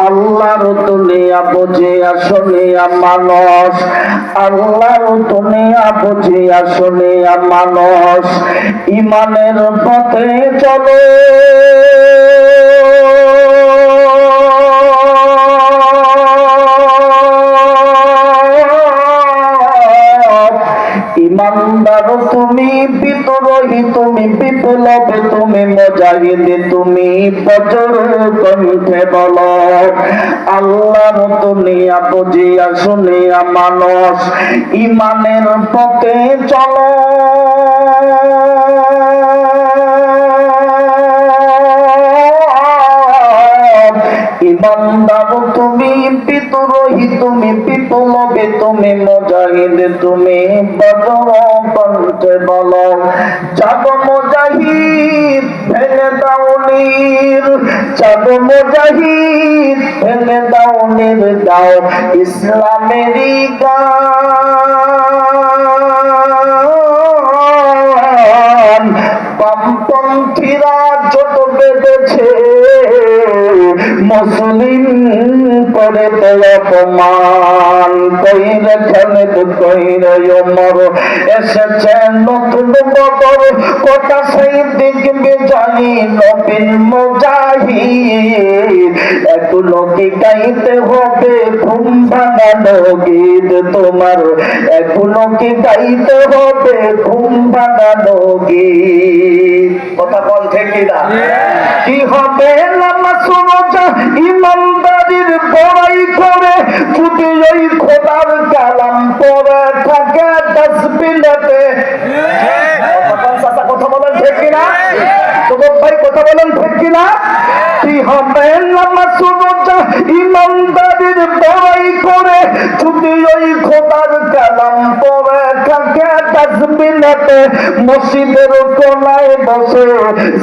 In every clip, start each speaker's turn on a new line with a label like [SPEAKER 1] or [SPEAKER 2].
[SPEAKER 1] আল্লাহর দুনিয়া বুঝিয়া শুনিয়া মানুষ, আল্লাহর দুনিয়া বুঝিয়া শুনিয়া মানুষ ইমানের পথে চলো। ইমানদার তুমি, বিদ্রোহী তুমি, বিপ্লব তুমি, মুজাহিদ তুমি, বজ্র কণ্ঠে বলো আল্লাহর দুনিয়া বুঝিয়া শুনিয়া মানুষ ইমানের পথে চলো। ইমানদার তুমি, বিদ্রোহী তুমি, বিপ্লবী তুমি, মুজাহিদ তুমি, বজ্র কণ্ঠে বলো জাগো মুজাহিদ ভেঙে দাও নীর, জাগো মুজাহিদ ভেঙে দাও নীর, দাও ইসলামেরই গান। বামপন্থীরা যত বেঁধেছে মুসলিম করে তোর অপমান, কইরে খালিদ কইরে ওমর এসেছে নতুন বদর, কথা সেই দিক বিজয়ী নবীন মুজাহিদ। এগুলো কি গাইতে হবে ঘুম ভাঙানো গীত তোমার, এগুলো কি গাইতে হবে ঘুম ভাঙানো গীত। কথা বল ঠিক কিনা? কি হবে নামাজ রোজা ইমানদারির বড়াই করে যদি ওই খোদার কালাম পড়ে থাকে ডাস্টবিনেতে। কথা বলেন ঠিক কিনা? যুবক ভাই কথা বলেন ঠিক কিনা? কি হবে নামাজ রোজা ইমানদারির বড়াই করে যদি ওই খোদার কালাম পড়ে থাকে ডাস্টবিনেতে। মসজিদের কোনায় বসে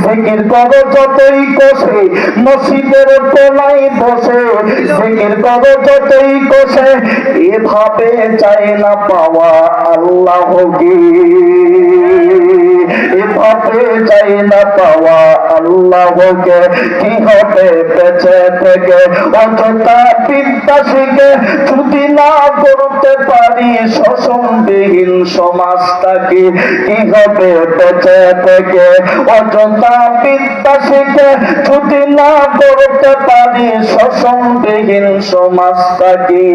[SPEAKER 1] জিকির করো যতই কষে, মসজিদের কোনায় বসে জিকির করো যতই কষে, এভাবে চাই না পাওয়া আল্লাহকে, এভাবে চাই না পাওয়া আল্লাহকে। কি হবে বেঁচে থেকে অযথা বিদ্যা শিখে যদি না করতে পারি শোষণবিহীন সমাজটাকে। কি হবে বেঁচে থেকে অযথা বিদ্যা শিখে যদি না করতে পারি শোষণবিহীন সমাজটাকে।